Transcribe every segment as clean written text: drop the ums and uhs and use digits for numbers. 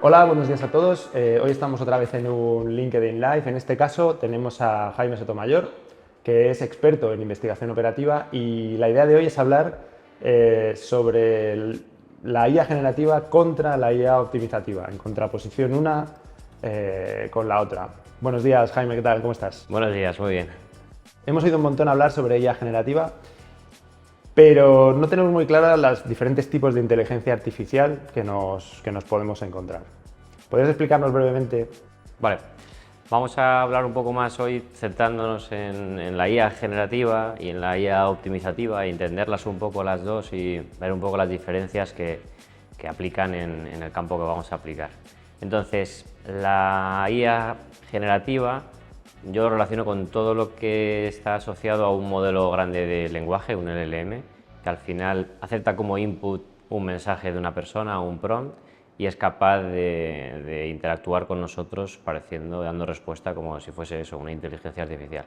Hola, buenos días a todos. Hoy estamos otra vez en un LinkedIn Live. En este caso tenemos a Jaime Sotomayor, que es experto en investigación operativa, y la idea de hoy es hablar sobre la IA generativa contra la IA optimizativa, en contraposición una con la otra. Buenos días, Jaime, ¿qué tal? ¿Cómo estás? Buenos días, muy bien. Hemos oído un montón hablar sobre IA generativa, pero no tenemos muy claras los diferentes tipos de inteligencia artificial que nos podemos encontrar. ¿Podrías explicarnos brevemente? Vale, vamos a hablar un poco más hoy centrándonos en la IA generativa y en la IA optimizativa, e entenderlas un poco las dos y ver un poco las diferencias que aplican en el campo que vamos a aplicar. Entonces, la IA generativa yo lo relaciono con todo lo que está asociado a un modelo grande de lenguaje, un LLM, que al final acepta como input un mensaje de una persona, un prompt, y es capaz de interactuar con nosotros dando respuesta como si fuese eso, una inteligencia artificial.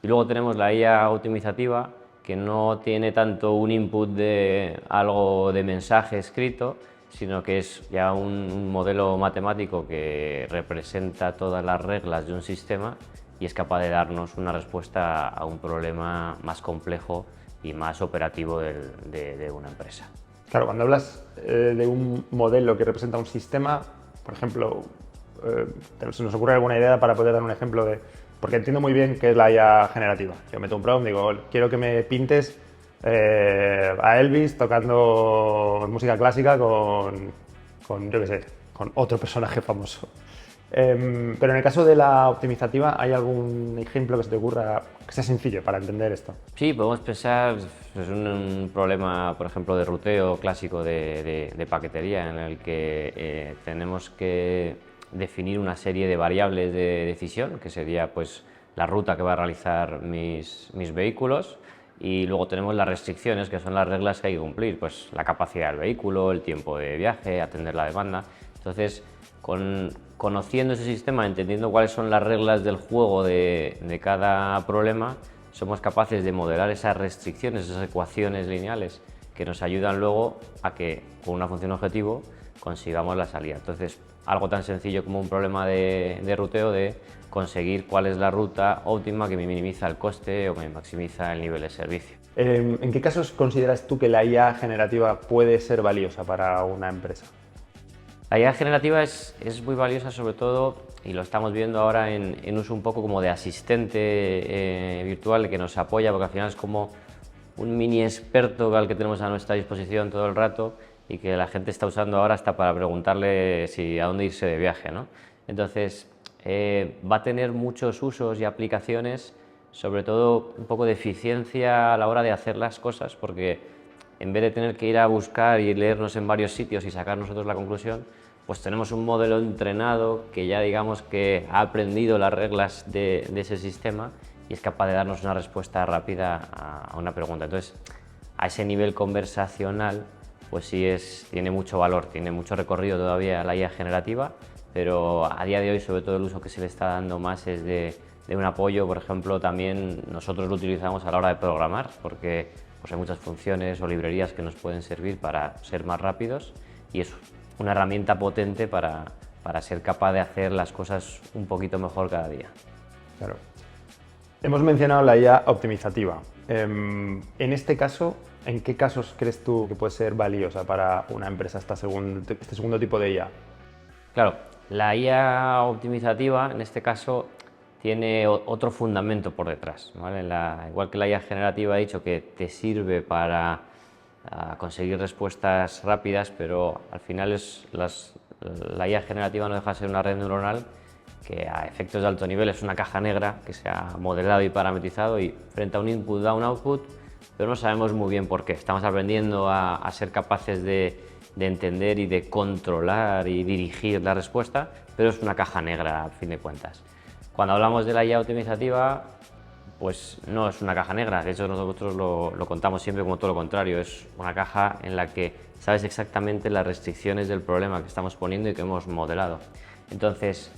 Y luego tenemos la IA optimizativa, que no tiene tanto un input de algo de mensaje escrito, sino que es ya un modelo matemático que representa todas las reglas de un sistema y es capaz de darnos una respuesta a un problema más complejo y más operativo de una empresa. Claro, cuando hablas de un modelo que representa un sistema, por ejemplo, ¿se nos ocurre alguna idea para poder dar un ejemplo de...? Porque entiendo muy bien qué es la IA generativa. Yo meto un prompt, digo, quiero que me pintes a Elvis tocando música clásica yo qué sé, con otro personaje famoso. Pero en el caso de la optimizativa, ¿hay algún ejemplo que se te ocurra que sea sencillo para entender esto? Sí, podemos pensar pues, un problema, por ejemplo, de ruteo clásico de paquetería, en el que tenemos que definir una serie de variables de decisión, que sería pues, la ruta que va a realizar mis vehículos, y luego tenemos las restricciones, que son las reglas que hay que cumplir, pues la capacidad del vehículo, el tiempo de viaje, atender la demanda. Entonces, conociendo ese sistema, entendiendo cuáles son las reglas del juego de cada problema, somos capaces de modelar esas restricciones, esas ecuaciones lineales que nos ayudan luego a que con una función objetivo consigamos la salida. Entonces, algo tan sencillo como un problema de ruteo, de conseguir cuál es la ruta óptima que me minimiza el coste o me maximiza el nivel de servicio. ¿En qué casos consideras tú que la IA generativa puede ser valiosa para una empresa? La IA generativa es muy valiosa, sobre todo, y lo estamos viendo ahora en uso un poco como de asistente virtual que nos apoya, porque al final es como un mini experto al que tenemos a nuestra disposición todo el rato y que la gente está usando ahora hasta para preguntarle a dónde irse de viaje, ¿no? Entonces, va a tener muchos usos y aplicaciones, sobre todo un poco de eficiencia a la hora de hacer las cosas, porque en vez de tener que ir a buscar y leernos en varios sitios y sacar nosotros la conclusión, pues tenemos un modelo entrenado que ya digamos que ha aprendido las reglas de ese sistema y es capaz de darnos una respuesta rápida a una pregunta. Entonces, a ese nivel conversacional, pues sí tiene mucho valor, tiene mucho recorrido todavía la IA generativa, pero a día de hoy, sobre todo, el uso que se le está dando más es de un apoyo. Por ejemplo, también nosotros lo utilizamos a la hora de programar, porque pues hay muchas funciones o librerías que nos pueden servir para ser más rápidos y es una herramienta potente para ser capaz de hacer las cosas un poquito mejor cada día. Claro. Hemos mencionado la IA optimizativa. En este caso, ¿en qué casos crees tú que puede ser valiosa para una empresa este segundo tipo de IA? Claro, la IA optimizativa en este caso tiene otro fundamento por detrás, ¿vale? Igual que la IA generativa, he dicho que te sirve para conseguir respuestas rápidas, pero al final la IA generativa no deja de ser una red neuronal que a efectos de alto nivel es una caja negra que se ha modelado y parametrizado y frente a un input da un output, pero no sabemos muy bien por qué. Estamos aprendiendo a ser capaces de entender y de controlar y dirigir la respuesta, pero es una caja negra a fin de cuentas. Cuando hablamos de la IA optimizativa, pues no es una caja negra, de hecho nosotros lo contamos siempre como todo lo contrario, es una caja en la que sabes exactamente las restricciones del problema que estamos poniendo y que hemos modelado. Entonces,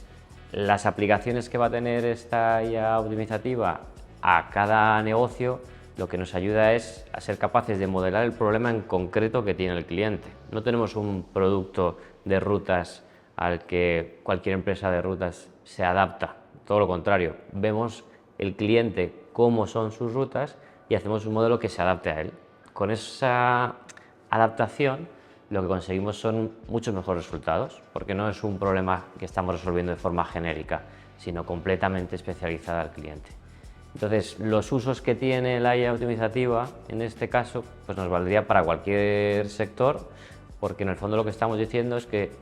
las aplicaciones que va a tener esta IA optimizativa a cada negocio, lo que nos ayuda es a ser capaces de modelar el problema en concreto que tiene el cliente. No tenemos un producto de rutas al que cualquier empresa de rutas se adapta. Todo lo contrario, vemos el cliente cómo son sus rutas y hacemos un modelo que se adapte a él. Con esa adaptación lo que conseguimos son muchos mejores resultados, porque no es un problema que estamos resolviendo de forma genérica, sino completamente especializada al cliente. Entonces, los usos que tiene la IA optimizativa, en este caso, pues nos valdría para cualquier sector, porque en el fondo lo que estamos diciendo es que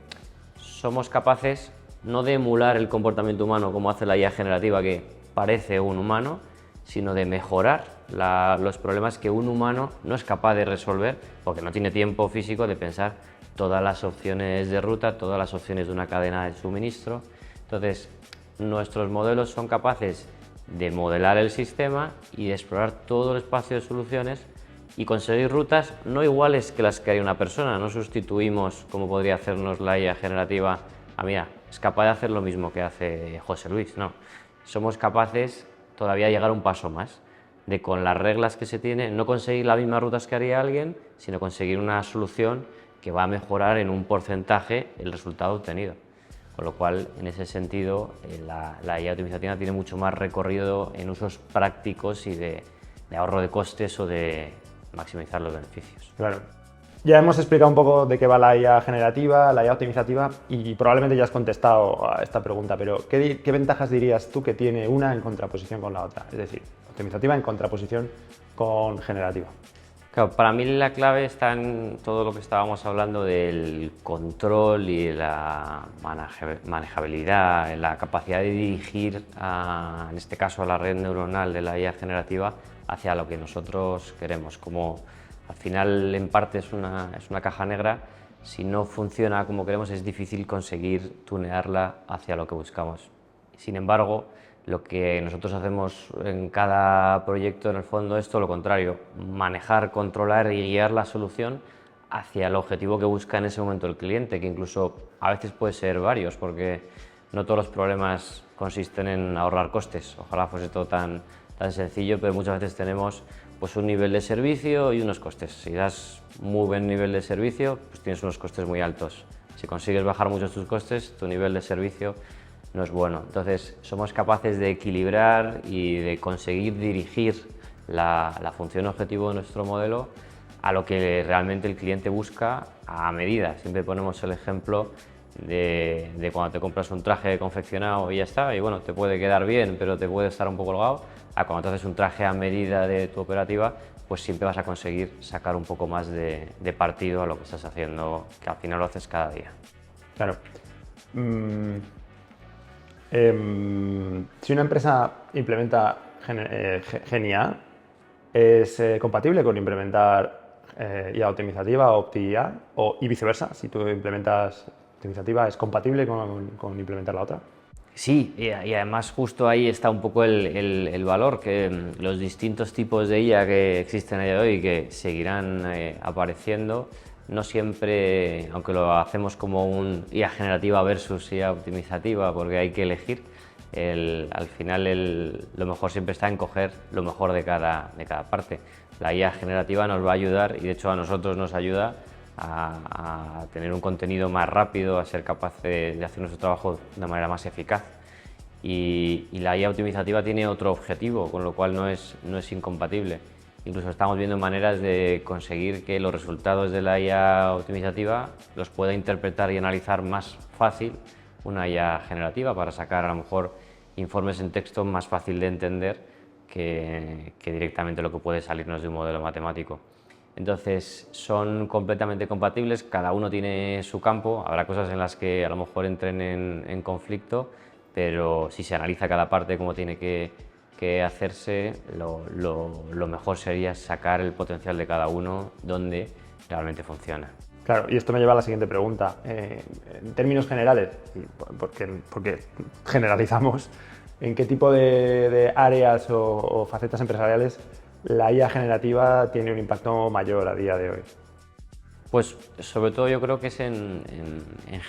somos capaces no de emular el comportamiento humano como hace la IA generativa, que parece un humano, sino de mejorar los problemas que un humano no es capaz de resolver, porque no tiene tiempo físico de pensar todas las opciones de ruta, todas las opciones de una cadena de suministro. Entonces, nuestros modelos son capaces de modelar el sistema y de explorar todo el espacio de soluciones y conseguir rutas no iguales que las que haría una persona. No sustituimos, como podría hacernos la IA generativa, mira, es capaz de hacer lo mismo que hace José Luis. No, somos capaces todavía de llegar un paso más, de con las reglas que se tiene, no conseguir las mismas rutas que haría alguien, sino conseguir una solución que va a mejorar en un porcentaje el resultado obtenido. Con lo cual, en ese sentido, la IA optimizativa tiene mucho más recorrido en usos prácticos y de ahorro de costes o de maximizar los beneficios. Claro. Ya hemos explicado un poco de qué va la IA generativa, la IA optimizativa, y probablemente ya has contestado a esta pregunta, pero ¿qué ventajas dirías tú que tiene una en contraposición con la otra? Es decir, optimizativa en contraposición con generativa. Claro, para mí la clave está en todo lo que estábamos hablando del control y la manejabilidad, en la capacidad de dirigir, en este caso, a la red neuronal de la IA generativa hacia lo que nosotros queremos. Como al final, en parte, es una caja negra, si no funciona como queremos es difícil conseguir tunearla hacia lo que buscamos. Sin embargo, lo que nosotros hacemos en cada proyecto, en el fondo, es todo lo contrario: manejar, controlar y guiar la solución hacia el objetivo que busca en ese momento el cliente, que incluso a veces puede ser varios, porque no todos los problemas consisten en ahorrar costes. Ojalá fuese todo tan sencillo, pero muchas veces tenemos pues un nivel de servicio y unos costes. Si das muy buen nivel de servicio, pues tienes unos costes muy altos. Si consigues bajar mucho tus costes, tu nivel de servicio no es bueno. Entonces, somos capaces de equilibrar y de conseguir dirigir la función objetivo de nuestro modelo a lo que realmente el cliente busca a medida. Siempre ponemos el ejemplo de cuando te compras un traje confeccionado y ya está, y bueno, te puede quedar bien, pero te puede estar un poco holgado, a cuando te haces un traje a medida de tu operativa, pues siempre vas a conseguir sacar un poco más de partido a lo que estás haciendo, que al final lo haces cada día. Claro. Si una empresa implementa GenIA, ¿es compatible con implementar IA optimizativa o OptiIA? Y viceversa, si tú implementas optimizativa, ¿es compatible con implementar la otra? Sí, y además justo ahí está un poco el valor, que los distintos tipos de IA que existen a día de hoy y que seguirán apareciendo, no siempre, aunque lo hacemos como un IA generativa versus IA optimizativa, porque hay que elegir, al final lo mejor siempre está en coger lo mejor de cada parte. La IA generativa nos va a ayudar, y de hecho a nosotros nos ayuda a tener un contenido más rápido, a ser capaz de hacer nuestro trabajo de manera más eficaz. Y la IA optimizativa tiene otro objetivo, con lo cual no es incompatible. Incluso estamos viendo maneras de conseguir que los resultados de la IA optimizativa los pueda interpretar y analizar más fácil una IA generativa, para sacar a lo mejor informes en texto más fácil de entender que directamente lo que puede salirnos de un modelo matemático. Entonces, son completamente compatibles, cada uno tiene su campo. Habrá cosas en las que a lo mejor entren en conflicto, pero si se analiza cada parte como tiene que hacerse, lo mejor sería sacar el potencial de cada uno donde realmente funciona. Claro, y esto me lleva a la siguiente pregunta. En términos generales, porque generalizamos, ¿en qué tipo de áreas o facetas empresariales la IA generativa tiene un impacto mayor a día de hoy? Pues sobre todo yo creo que es en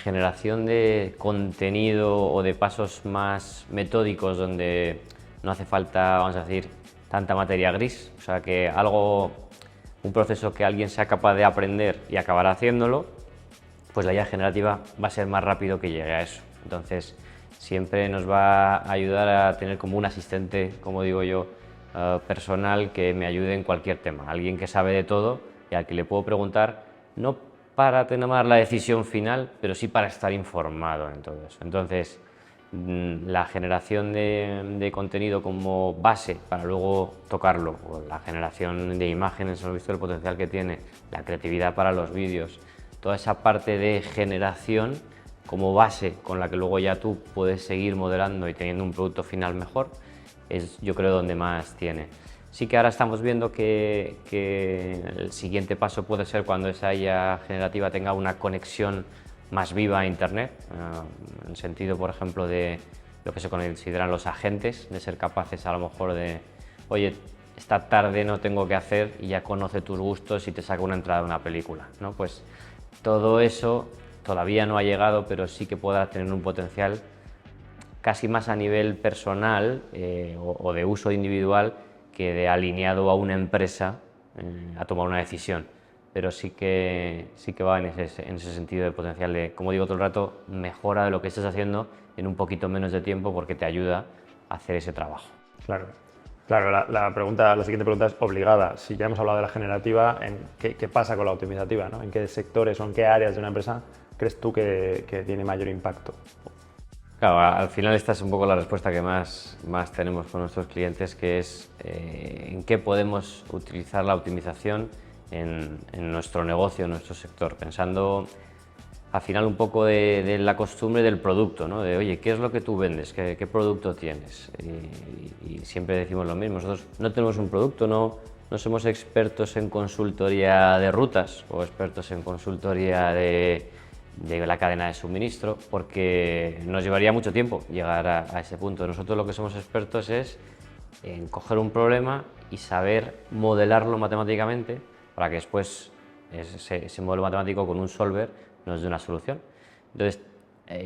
generación de contenido o de pasos más metódicos, donde no hace falta, vamos a decir, tanta materia gris. O sea, que un proceso que alguien sea capaz de aprender y acabar haciéndolo, pues la IA generativa va a ser más rápido que llegue a eso. Entonces, siempre nos va a ayudar a tener como un asistente, como digo yo, personal que me ayude en cualquier tema. Alguien que sabe de todo y al que le puedo preguntar, no para tomar la decisión final, pero sí para estar informado en todo eso. Entonces, la generación de contenido como base para luego tocarlo, o la generación de imágenes, hemos visto el potencial que tiene, la creatividad para los vídeos, toda esa parte de generación como base con la que luego ya tú puedes seguir modelando y teniendo un producto final mejor, es yo creo donde más tiene. Sí que ahora estamos viendo que el siguiente paso puede ser cuando esa IA generativa tenga una conexión más viva a Internet, en el sentido, por ejemplo, de lo que se consideran los agentes, de ser capaces a lo mejor de, oye, esta tarde no tengo que hacer y ya conoce tus gustos y te saca una entrada de una película, ¿no? Pues todo eso todavía no ha llegado, pero sí que pueda tener un potencial casi más a nivel personal o de uso individual que de alineado a una empresa a tomar una decisión. Pero sí que va en ese sentido de potencial de, como digo todo el rato, mejora de lo que estás haciendo en un poquito menos de tiempo porque te ayuda a hacer ese trabajo. Claro. Claro, la siguiente pregunta es obligada. Si ya hemos hablado de la generativa, ¿qué pasa con la optimizativa, ¿no? ¿En qué sectores o en qué áreas de una empresa crees tú que tiene mayor impacto? Claro, al final esta es un poco la respuesta que más tenemos con nuestros clientes, que es en qué podemos utilizar la optimización en nuestro negocio, en nuestro sector, pensando al final un poco de la costumbre del producto, ¿no? De, oye, ¿qué es lo que tú vendes? ¿Qué producto tienes? Y siempre decimos lo mismo, nosotros no tenemos un producto, no somos expertos en consultoría de rutas o expertos en consultoría de la cadena de suministro, porque nos llevaría mucho tiempo llegar a ese punto. Nosotros lo que somos expertos es en coger un problema y saber modelarlo matemáticamente para que después ese modelo matemático con un solver nos dé una solución. Entonces,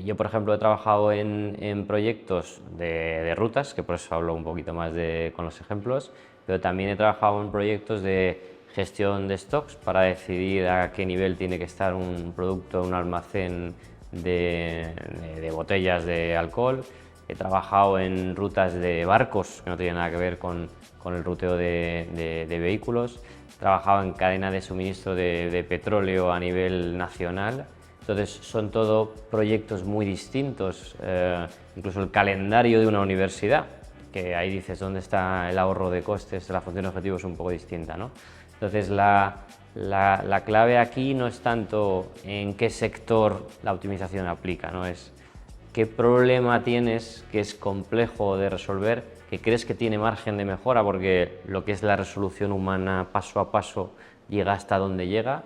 yo por ejemplo he trabajado en proyectos de rutas, que por eso hablo un poquito más con los ejemplos, pero también he trabajado en proyectos de gestión de stocks para decidir a qué nivel tiene que estar un producto, un almacén de botellas de alcohol. He trabajado en rutas de barcos, que no tienen nada que ver con el ruteo de vehículos. He trabajado en cadena de suministro de petróleo a nivel nacional. Entonces son todo proyectos muy distintos, incluso el calendario de una universidad, que ahí dices dónde está el ahorro de costes, la función de objetivo es un poco distinta, ¿no? Entonces la clave aquí no es tanto en qué sector la optimización aplica, ¿no? Es qué problema tienes que es complejo de resolver, que crees que tiene margen de mejora, porque lo que es la resolución humana paso a paso llega hasta donde llega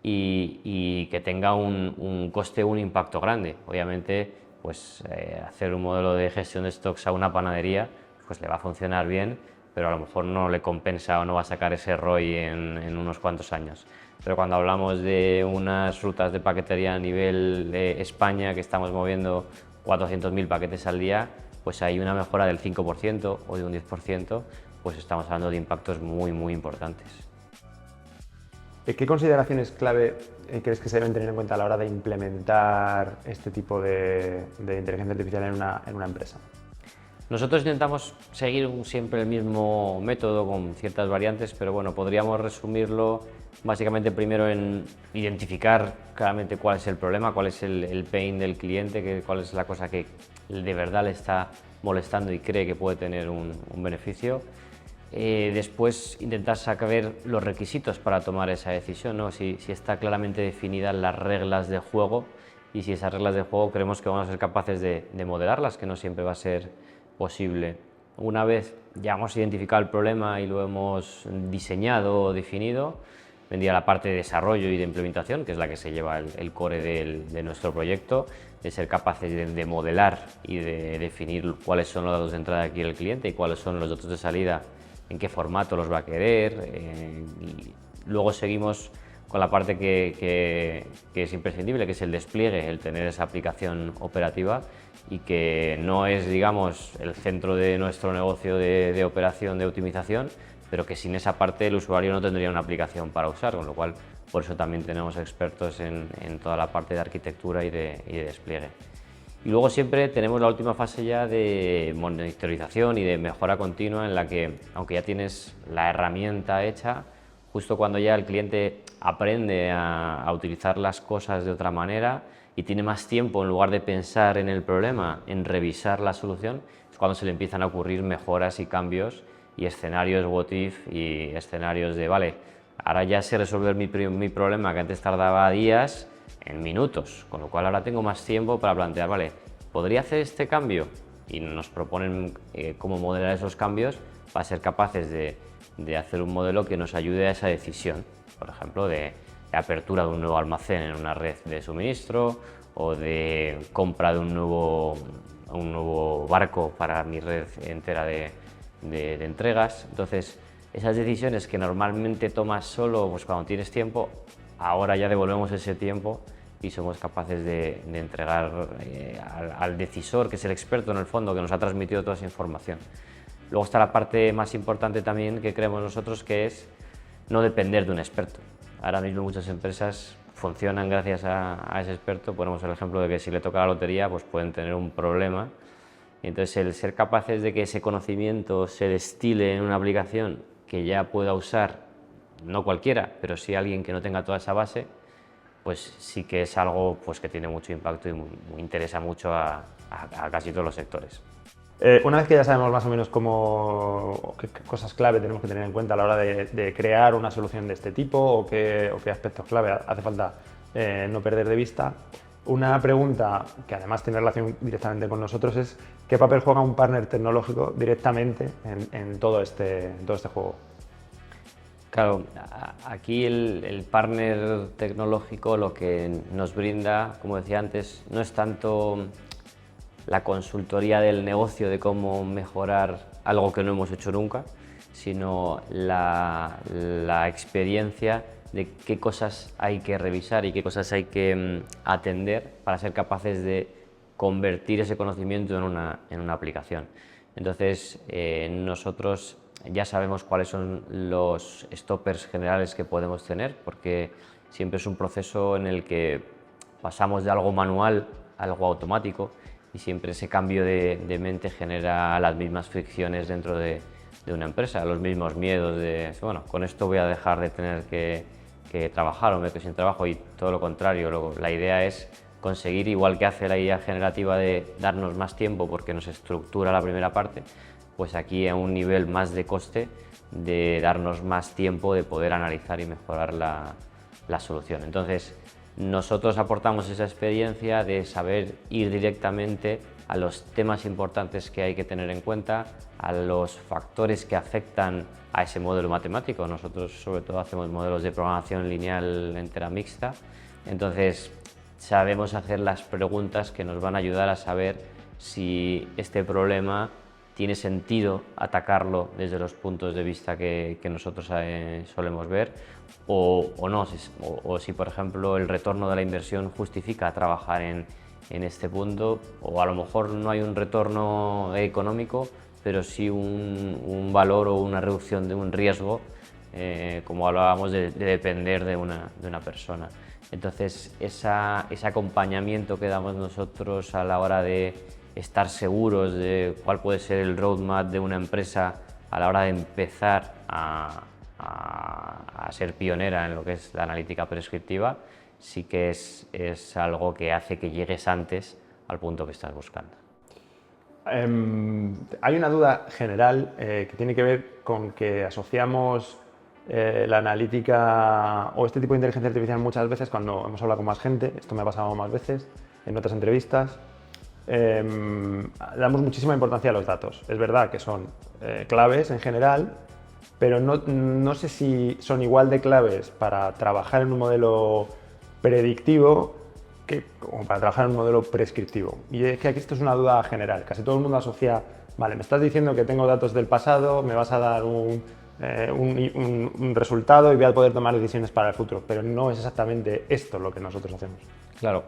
y que tenga un coste, un impacto grande. Obviamente, pues hacer un modelo de gestión de stocks a una panadería pues le va a funcionar bien, pero a lo mejor no le compensa o no va a sacar ese ROI en unos cuantos años. Pero cuando hablamos de unas rutas de paquetería a nivel de España, que estamos moviendo 400.000 paquetes al día, pues hay una mejora del 5% o de un 10%, pues estamos hablando de impactos muy, muy importantes. ¿Qué consideraciones clave crees que se deben tener en cuenta a la hora de implementar este tipo de inteligencia artificial en una empresa? Nosotros intentamos seguir siempre el mismo método con ciertas variantes, pero bueno, podríamos resumirlo básicamente primero en identificar claramente cuál es el problema, cuál es el pain del cliente, cuál es la cosa que de verdad le está molestando y cree que puede tener un beneficio. Después intentar saber los requisitos para tomar esa decisión, ¿no? Si está claramente definidas las reglas de juego y si esas reglas de juego creemos que vamos a ser capaces de modelarlas, que no siempre va a ser posible. Una vez ya hemos identificado el problema y lo hemos diseñado o definido, vendría la parte de desarrollo y de implementación, que es la que se lleva el core de nuestro proyecto, de ser capaces de modelar y de definir cuáles son los datos de entrada que quiere el cliente y cuáles son los datos de salida, en qué formato los va a querer. Y luego seguimos con la parte que es imprescindible, que es el despliegue, el tener esa aplicación operativa y que no es, digamos, el centro de nuestro negocio de operación, de optimización, pero que sin esa parte el usuario no tendría una aplicación para usar, con lo cual Por eso también tenemos expertos en toda la parte de arquitectura y de despliegue. Y luego siempre tenemos la última fase ya de monitorización y de mejora continua, en la que, aunque ya tienes la herramienta hecha, justo cuando ya el cliente aprende a utilizar las cosas de otra manera y tiene más tiempo, en lugar de pensar en el problema, en revisar la solución, es cuando se le empiezan a ocurrir mejoras y cambios y escenarios what if y escenarios de, vale, ahora ya sé resolver mi problema que antes tardaba días en minutos, con lo cual ahora tengo más tiempo para plantear, vale, ¿podría hacer este cambio? Y nos proponen cómo modelar esos cambios para ser capaces de hacer un modelo que nos ayude a esa decisión, por ejemplo, de apertura de un nuevo almacén en una red de suministro o de compra de un nuevo barco para mi red entera de entregas. Entonces, esas decisiones que normalmente tomas solo pues, cuando tienes tiempo, ahora ya devolvemos ese tiempo y somos capaces de entregar al decisor, que es el experto en el fondo, que nos ha transmitido toda esa información. Luego está la parte más importante también que creemos nosotros, que es no depender de un experto. Ahora mismo muchas empresas funcionan gracias a ese experto. Ponemos el ejemplo de que si le toca la lotería, pues pueden tener un problema. Y entonces el ser capaces de que ese conocimiento se destile en una aplicación que ya pueda usar, no cualquiera, pero sí alguien que no tenga toda esa base, pues sí que es algo pues, que tiene mucho impacto y interesa mucho a casi todos los sectores. Una vez que ya sabemos más o menos qué cosas clave tenemos que tener en cuenta a la hora de crear una solución de este tipo o qué aspectos clave hace falta no perder de vista, una pregunta que además tiene relación directamente con nosotros es ¿qué papel juega un partner tecnológico directamente en todo este juego? Claro, aquí el partner tecnológico lo que nos brinda, como decía antes, no es tanto la consultoría del negocio de cómo mejorar algo que no hemos hecho nunca, sino la experiencia de qué cosas hay que revisar y qué cosas hay que atender para ser capaces de convertir ese conocimiento en una aplicación. Entonces, nosotros ya sabemos cuáles son los stoppers generales que podemos tener, porque siempre es un proceso en el que pasamos de algo manual a algo automático y siempre ese cambio de mente genera las mismas fricciones dentro de una empresa, los mismos miedos de, bueno, con esto voy a dejar de tener que trabajar o me quedo sin trabajo, y todo lo contrario. La idea es conseguir, igual que hace la IA generativa, de darnos más tiempo porque nos estructura la primera parte, pues aquí a un nivel más de coste, de darnos más tiempo de poder analizar y mejorar la solución. Entonces, nosotros aportamos esa experiencia de saber ir directamente a los temas importantes que hay que tener en cuenta, a los factores que afectan a ese modelo matemático. Nosotros sobre todo hacemos modelos de programación lineal entera mixta, entonces sabemos hacer las preguntas que nos van a ayudar a saber si este problema tiene sentido atacarlo desde los puntos de vista que nosotros solemos ver o no, o si por ejemplo el retorno de la inversión justifica trabajar en este punto, o a lo mejor no hay un retorno económico, pero sí un valor o una reducción de un riesgo, como hablábamos de depender de una persona. Entonces ese acompañamiento que damos nosotros a la hora de estar seguros de cuál puede ser el roadmap de una empresa a la hora de empezar a ser pionera en lo que es la analítica prescriptiva, sí que es algo que hace que llegues antes al punto que estás buscando. Hay una duda general que tiene que ver con que asociamos la analítica o este tipo de inteligencia artificial muchas veces, cuando hemos hablado con más gente, esto me ha pasado más veces en otras entrevistas, damos muchísima importancia a los datos. Es verdad que son claves en general, pero no sé si son igual de claves para trabajar en un modelo predictivo como para trabajar en un modelo prescriptivo. Y es que aquí esto es una duda general. Casi todo el mundo asocia, vale, me estás diciendo que tengo datos del pasado, me vas a dar un resultado y voy a poder tomar decisiones para el futuro, pero no es exactamente esto lo que nosotros hacemos. Claro.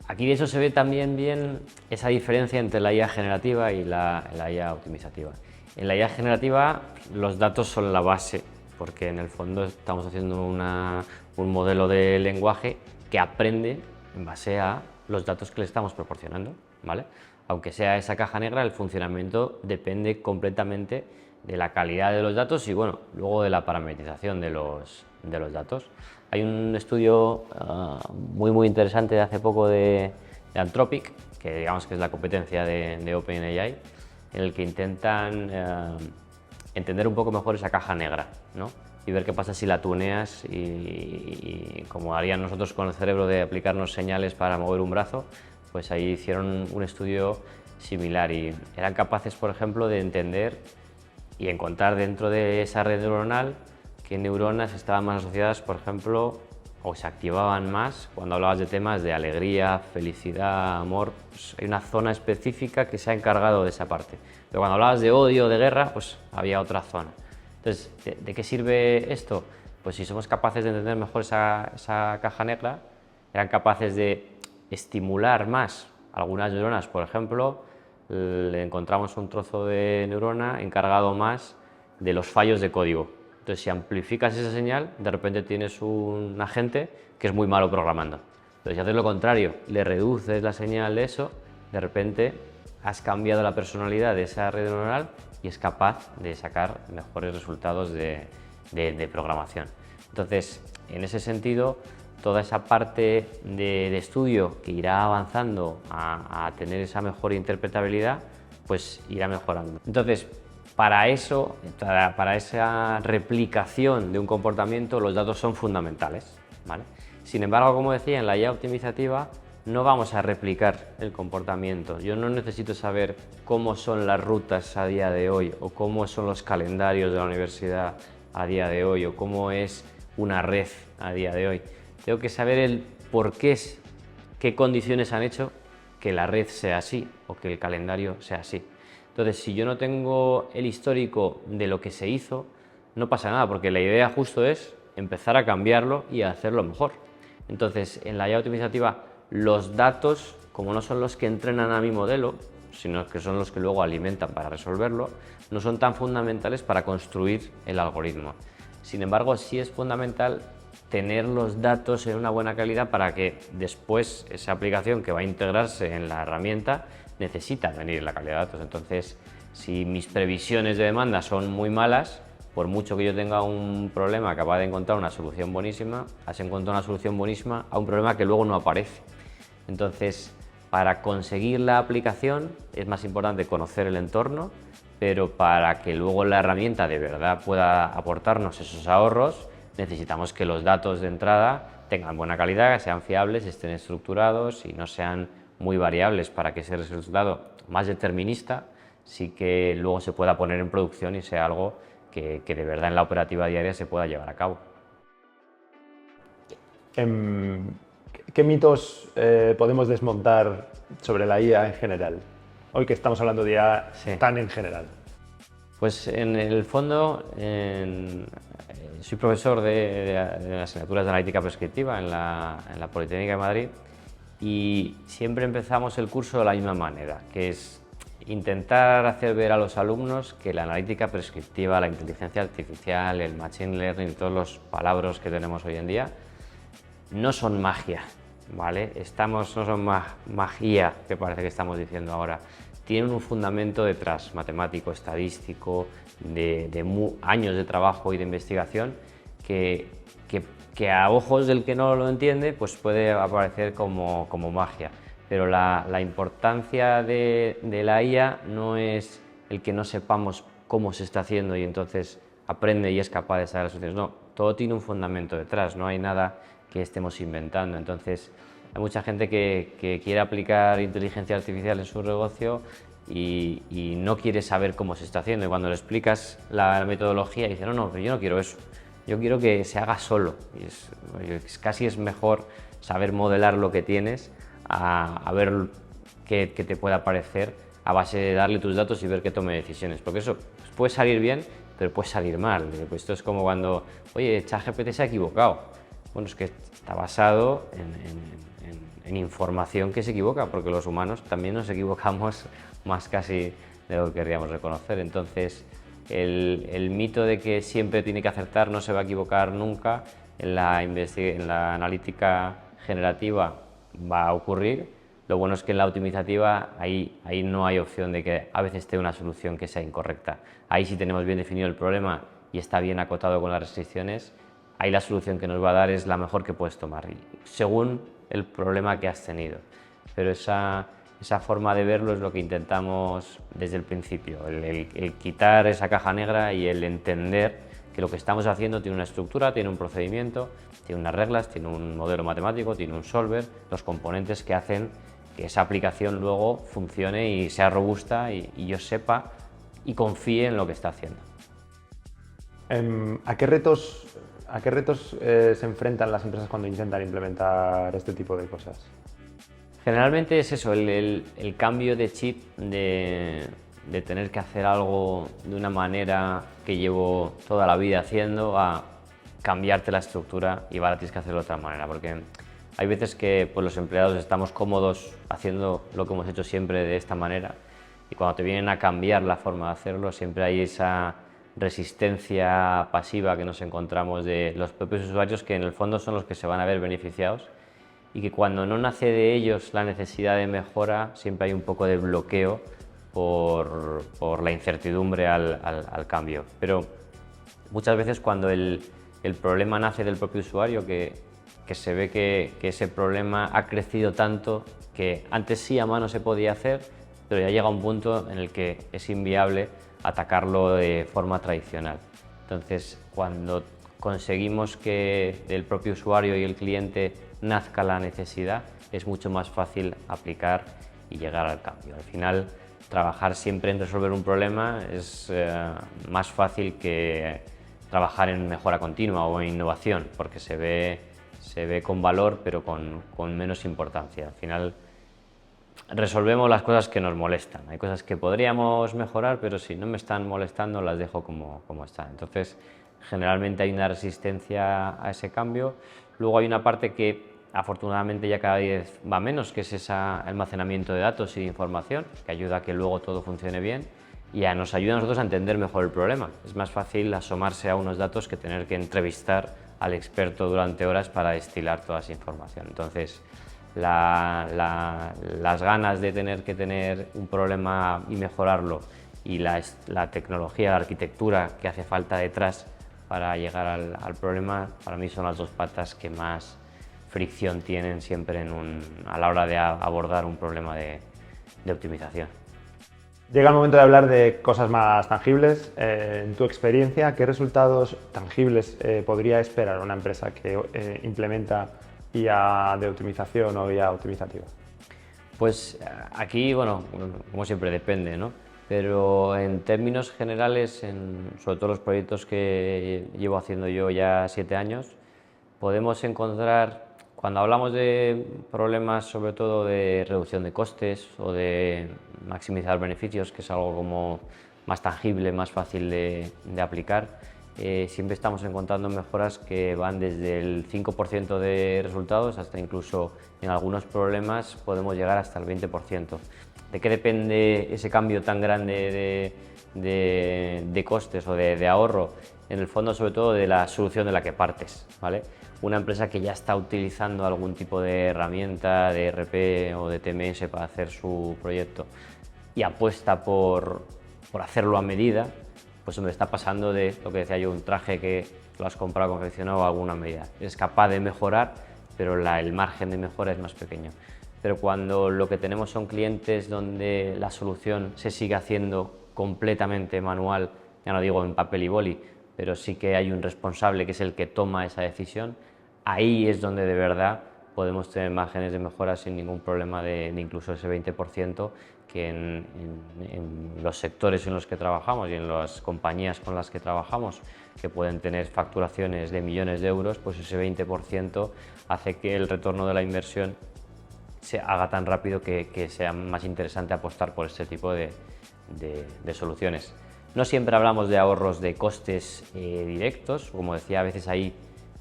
Aquí de eso se ve también bien esa diferencia entre la IA generativa y la IA optimizativa. En la IA generativa los datos son la base, porque en el fondo estamos haciendo un modelo de lenguaje que aprende en base a los datos que le estamos proporcionando, ¿vale? Aunque sea esa caja negra, el funcionamiento depende completamente de la calidad de los datos y, bueno, luego de la parametrización de los datos. Hay un estudio muy interesante de hace poco de Anthropic, que digamos que es la competencia de OpenAI, en el que intentan entender un poco mejor esa caja negra, ¿no? Y ver qué pasa si la tuneas y como harían nosotros con el cerebro de aplicarnos señales para mover un brazo, pues ahí hicieron un estudio similar y eran capaces, por ejemplo, de entender y encontrar dentro de esa red neuronal qué neuronas estaban más asociadas, por ejemplo, o se activaban más cuando hablabas de temas de alegría, felicidad, amor. Pues hay una zona específica que se ha encargado de esa parte. Pero cuando hablabas de odio, de guerra, pues había otra zona. Entonces, ¿de qué sirve esto? Pues si somos capaces de entender mejor esa caja negra, eran capaces de estimular más algunas neuronas. Por ejemplo, le encontramos un trozo de neurona encargado más de los fallos de código. Entonces, si amplificas esa señal, de repente tienes un agente que es muy malo programando. Entonces, si haces lo contrario, le reduces la señal de eso, de repente has cambiado la personalidad de esa red neuronal y es capaz de sacar mejores resultados de programación. Entonces, en ese sentido, toda esa parte de estudio que irá avanzando a tener esa mejor interpretabilidad, pues irá mejorando. Entonces, para eso, para esa replicación de un comportamiento, los datos son fundamentales, ¿vale? Sin embargo, como decía, en la IA optimizativa no vamos a replicar el comportamiento. Yo no necesito saber cómo son las rutas a día de hoy o cómo son los calendarios de la universidad a día de hoy o cómo es una red a día de hoy. Tengo que saber el por qué, qué condiciones han hecho que la red sea así o que el calendario sea así. Entonces, si yo no tengo el histórico de lo que se hizo, no pasa nada, porque la idea justo es empezar a cambiarlo y a hacerlo mejor. Entonces, en la IA optimizativa, los datos, como no son los que entrenan a mi modelo, sino que son los que luego alimentan para resolverlo, no son tan fundamentales para construir el algoritmo. Sin embargo, sí es fundamental tener los datos en una buena calidad para que después esa aplicación que va a integrarse en la herramienta necesita venir la calidad de datos. Entonces, si mis previsiones de demanda son muy malas, por mucho que yo tenga un problema capaz de encontrar una solución buenísima, has encontrado una solución buenísima a un problema que luego no aparece. Entonces, para conseguir la aplicación es más importante conocer el entorno, pero para que luego la herramienta de verdad pueda aportarnos esos ahorros, necesitamos que los datos de entrada tengan buena calidad, que sean fiables, estén estructurados y no sean muy variables para que ese resultado más determinista sí que luego se pueda poner en producción y sea algo que de verdad en la operativa diaria se pueda llevar a cabo. ¿Qué mitos podemos desmontar sobre la IA en general? Hoy que estamos hablando de IA tan en general. Pues en el fondo soy profesor de asignaturas de analítica prescriptiva en la Politécnica de Madrid y siempre empezamos el curso de la misma manera, que es intentar hacer ver a los alumnos que la analítica prescriptiva, la inteligencia artificial, el machine learning y todos los palabras que tenemos hoy en día no son magia, ¿vale? No son magia, que parece que estamos diciendo ahora. Tienen un fundamento detrás, matemático, estadístico, de años de trabajo y de investigación que a ojos del que no lo entiende pues puede aparecer como magia. Pero la importancia de la IA no es el que no sepamos cómo se está haciendo y entonces aprende y es capaz de saber las soluciones. No, todo tiene un fundamento detrás, no hay nada que estemos inventando. Entonces, hay mucha gente que quiere aplicar inteligencia artificial en su negocio y no quiere saber cómo se está haciendo. Y cuando le explicas la metodología, dice, no, pero yo no quiero eso. Yo quiero que se haga solo. Y casi es mejor saber modelar lo que tienes a ver qué te pueda parecer a base de darle tus datos y ver que tome decisiones. Porque eso puede salir bien, pero puede salir mal. Pues esto es como cuando, oye, ChatGPT se ha equivocado. Bueno, es que está basado en información que se equivoca, porque los humanos también nos equivocamos más casi de lo que querríamos reconocer. Entonces, el mito de que siempre tiene que acertar, no se va a equivocar nunca, en la analítica generativa va a ocurrir. Lo bueno es que en la optimizativa ahí no hay opción de que a veces esté una solución que sea incorrecta. Ahí sí tenemos bien definido el problema y está bien acotado con las restricciones, ahí la solución que nos va a dar es la mejor que puedes tomar, según el problema que has tenido. Pero esa forma de verlo es lo que intentamos desde el principio, el quitar esa caja negra y el entender que lo que estamos haciendo tiene una estructura, tiene un procedimiento, tiene unas reglas, tiene un modelo matemático, tiene un solver, los componentes que hacen que esa aplicación luego funcione y sea robusta y yo sepa y confíe en lo que está haciendo. ¿A qué retos se enfrentan las empresas cuando intentan implementar este tipo de cosas? Generalmente es eso, el cambio de chip de tener que hacer algo de una manera que llevo toda la vida haciendo a cambiarte la estructura y ahora tienes que hacerlo de otra manera, porque hay veces que pues, los empleados estamos cómodos haciendo lo que hemos hecho siempre de esta manera y cuando te vienen a cambiar la forma de hacerlo siempre hay esa resistencia pasiva que nos encontramos de los propios usuarios que en el fondo son los que se van a ver beneficiados y que cuando no nace de ellos la necesidad de mejora siempre hay un poco de bloqueo por la incertidumbre al cambio. Pero muchas veces cuando el problema nace del propio usuario, que se ve que ese problema ha crecido tanto que antes sí a mano se podía hacer, pero ya llega un punto en el que es inviable atacarlo de forma tradicional. Entonces, cuando conseguimos que del propio usuario y el cliente nazca la necesidad, es mucho más fácil aplicar y llegar al cambio. Al final, trabajar siempre en resolver un problema es más fácil que trabajar en mejora continua o en innovación, porque se ve con valor pero con menos importancia. Al final resolvemos las cosas que nos molestan. Hay cosas que podríamos mejorar, pero si no me están molestando las dejo como están. Entonces, generalmente hay una resistencia a ese cambio. Luego hay una parte que afortunadamente ya cada vez va menos, que es ese almacenamiento de datos y de información, que ayuda a que luego todo funcione bien y nos ayuda a nosotros a entender mejor el problema. Es más fácil asomarse a unos datos que tener que entrevistar al experto durante horas para destilar toda esa información. Entonces, las ganas de tener que tener un problema y mejorarlo y la tecnología, la arquitectura que hace falta detrás para llegar al problema, para mí son las dos patas que más fricción tienen siempre a la hora de abordar un problema de optimización. Llega el momento de hablar de cosas más tangibles. En tu experiencia, ¿qué resultados tangibles podría esperar una empresa que implementa IA de optimización o IA optimizativa? Pues aquí, bueno, como siempre depende, ¿no? Pero en términos generales, sobre todo los proyectos que llevo haciendo yo ya 7 años, podemos encontrar, cuando hablamos de problemas sobre todo de reducción de costes o de maximizar beneficios, que es algo como más tangible, más fácil de aplicar, siempre estamos encontrando mejoras que van desde el 5% de resultados hasta incluso en algunos problemas podemos llegar hasta el 20%. ¿De qué depende ese cambio tan grande de costes o de ahorro? En el fondo, sobre todo, de la solución de la que partes, ¿vale? Una empresa que ya está utilizando algún tipo de herramienta de ERP o de TMS para hacer su proyecto y apuesta por hacerlo a medida, pues me está pasando de lo que decía yo, un traje que lo has comprado, confeccionado a alguna medida. Es capaz de mejorar, pero el margen de mejora es más pequeño. Pero cuando lo que tenemos son clientes donde la solución se sigue haciendo completamente manual, ya no digo en papel y boli, pero sí que hay un responsable que es el que toma esa decisión, ahí es donde de verdad podemos tener márgenes de mejora sin ningún problema de incluso ese 20% que en los sectores en los que trabajamos y en las compañías con las que trabajamos, que pueden tener facturaciones de millones de euros, pues ese 20% hace que el retorno de la inversión se haga tan rápido que sea más interesante apostar por este tipo de soluciones. No siempre hablamos de ahorros de costes directos, como decía, a veces hay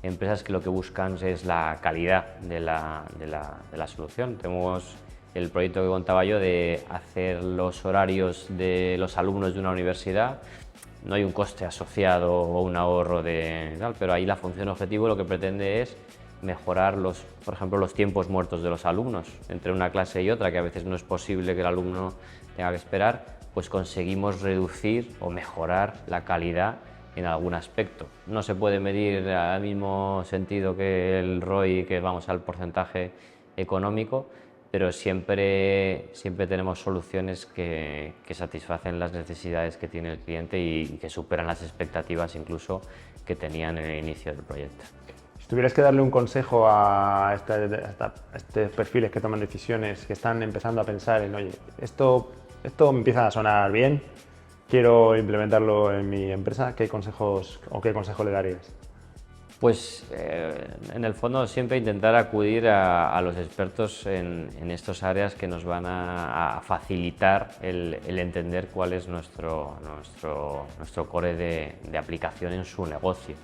empresas que lo que buscan es la calidad de la solución. Tenemos el proyecto que contaba yo de hacer los horarios de los alumnos de una universidad. No hay un coste asociado o un ahorro de tal, pero ahí la función objetivo lo que pretende es mejorar por ejemplo, los tiempos muertos de los alumnos entre una clase y otra, que a veces no es posible que el alumno tenga que esperar, pues conseguimos reducir o mejorar la calidad en algún aspecto. No se puede medir al mismo sentido que el ROI, que vamos al porcentaje económico, pero siempre tenemos soluciones que satisfacen las necesidades que tiene el cliente y que superan las expectativas incluso que tenían en el inicio del proyecto. Si tuvieras que darle un consejo a estos perfiles que toman decisiones, que están empezando a pensar en, oye, esto me empieza a sonar bien, quiero implementarlo en mi empresa, ¿qué consejo le darías? Pues en el fondo siempre intentar acudir a los expertos en estas áreas que nos van a facilitar el entender cuál es nuestro core de aplicación en su negocio.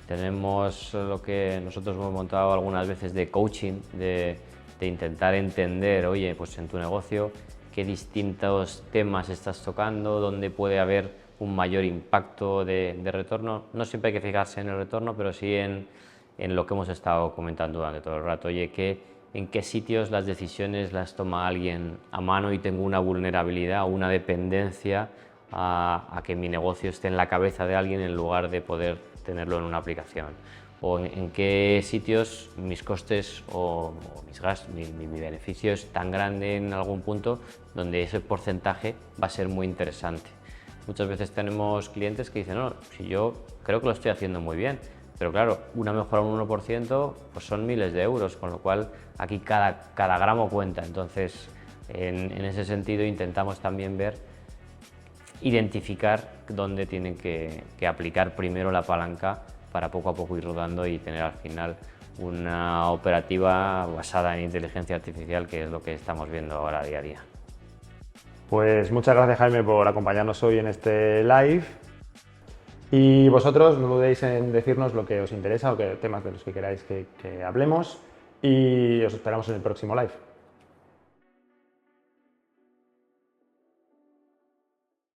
Tenemos lo que nosotros hemos montado algunas veces de coaching, de intentar entender, oye, pues en tu negocio, qué distintos temas estás tocando, dónde puede haber un mayor impacto de retorno. No siempre hay que fijarse en el retorno, pero sí en lo que hemos estado comentando durante todo el rato. Oye, en qué sitios las decisiones las toma alguien a mano y tengo una vulnerabilidad o una dependencia a que mi negocio esté en la cabeza de alguien en lugar de poder tenerlo en una aplicación. O en qué sitios mis costes o mis gastos, mi beneficio es tan grande en algún punto donde ese porcentaje va a ser muy interesante. Muchas veces tenemos clientes que dicen, no, si yo creo que lo estoy haciendo muy bien, pero claro, una mejora un 1% pues son miles de euros, con lo cual aquí cada gramo cuenta. Entonces, en ese sentido intentamos también identificar dónde tienen que aplicar primero la palanca para poco a poco ir rodando y tener al final una operativa basada en inteligencia artificial, que es lo que estamos viendo ahora día a día. Pues muchas gracias, Jaime, por acompañarnos hoy en este live. Y vosotros no dudéis en decirnos lo que os interesa o qué temas de los que queráis que hablemos, y os esperamos en el próximo live.